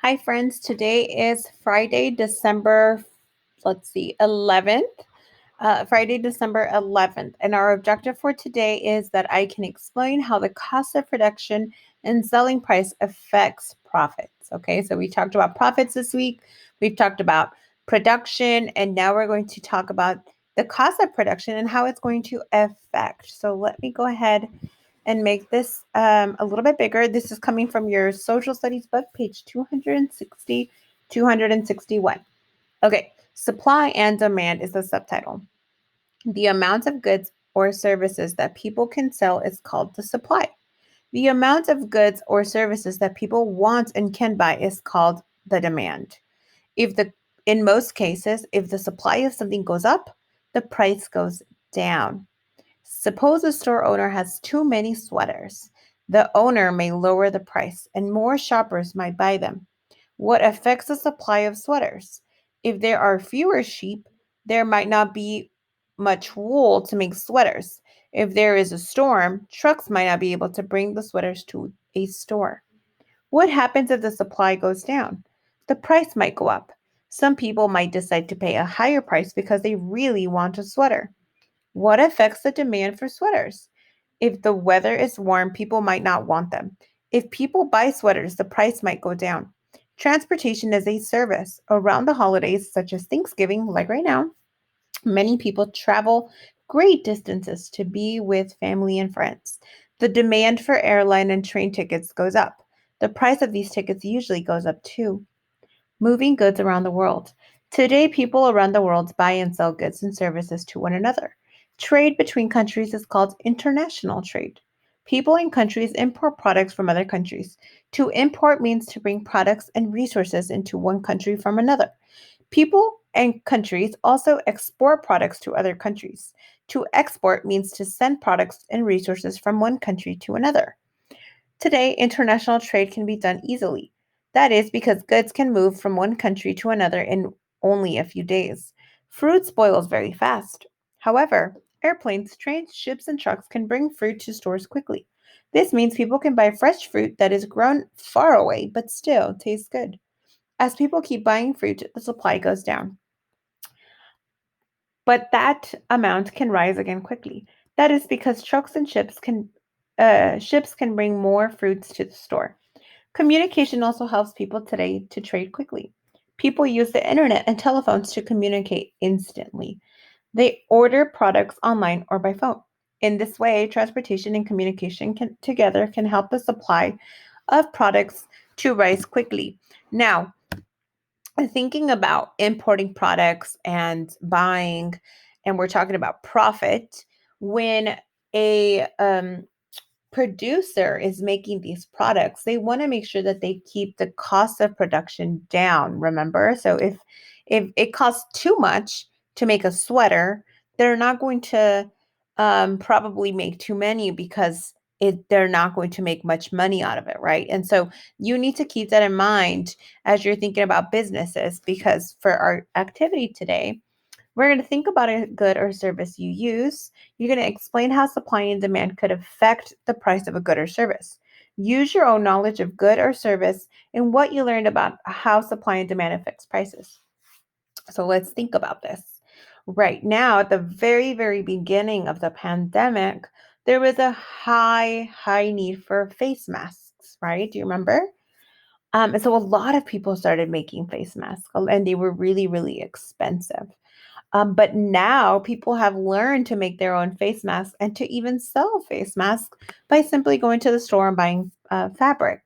Hi, friends. Today is Friday, December, 11th. Friday, December 11th. And our objective for today is that I can explain how the cost of production and selling price affects profits. Okay, so we talked about profits this week. We've talked about production, and now we're going to talk about the cost of production and how it's going to affect. So let me go ahead and make this a little bit bigger. This is coming from your social studies book, page 260, 261. Okay, supply and demand is the subtitle. The amount of goods or services that people can sell is called the supply. The amount of goods or services that people want and can buy is called the demand. If the In most cases, if the supply of something goes up, the price goes down. Suppose a store owner has too many sweaters. The owner may lower the price and more shoppers might buy them. What affects the supply of sweaters? If there are fewer sheep, there might not be much wool to make sweaters. If there is a storm, trucks might not be able to bring the sweaters to a store. What happens if the supply goes down? The price might go up. Some people might decide to pay a higher price because they really want a sweater. What affects the demand for sweaters? If the weather is warm, people might not want them. If people buy sweaters, the price might go down. Transportation is a service. Around the holidays, such as Thanksgiving, like right now, many people travel great distances to be with family and friends. The demand for airline and train tickets goes up. The price of these tickets usually goes up too. Moving goods around the world. Today, people around the world buy and sell goods and services to one another. Trade between countries is called international trade. People and countries import products from other countries. To import means to bring products and resources into one country from another. People and countries also export products to other countries. To export means to send products and resources from one country to another. Today, international trade can be done easily. That is because goods can move from one country to another in only a few days. Fruit spoils very fast. However, airplanes, trains, ships, and trucks can bring fruit to stores quickly. This means people can buy fresh fruit that is grown far away but still tastes good. As people keep buying fruit, the supply goes down. But that amount can rise again quickly. That is because trucks and ships can bring more fruits to the store. Communication also helps people today to trade quickly. People use the internet and telephones to communicate instantly. They order products online or by phone. In this way, transportation and communication together can help the supply of products to rise quickly. Now, thinking about importing products and buying, and we're talking about profit, when a producer is making these products, they want to make sure that they keep the cost of production down, remember? So if it costs too much to make a sweater, they're not going to probably make too many because they're not going to make much money out of it, right? And so you need to keep that in mind as you're thinking about businesses, because for our activity today, we're going to think about a good or service you use. You're going to explain how supply and demand could affect the price of a good or service. Use your own knowledge of good or service and what you learned about how supply and demand affects prices. So let's think about this. Right now, at the very, very beginning of the pandemic, there was a high need for face masks, right? Do you remember? And so a lot of people started making face masks, and they were really, really expensive. But now people have learned to make their own face masks and to even sell face masks by simply going to the store and buying fabric.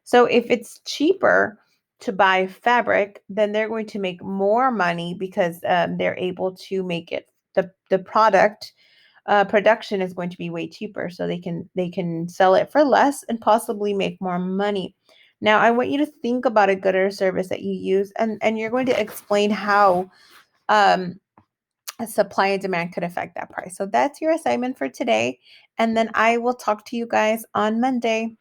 So if it's cheaper to buy fabric, then they're going to make more money because they're able to make it. The product production is going to be way cheaper, so they can sell it for less and possibly make more money. Now, I want you to think about a good or service that you use, and you're going to explain how um, supply and demand could affect that price. So that's your assignment for today. And then I will talk to you guys on Monday.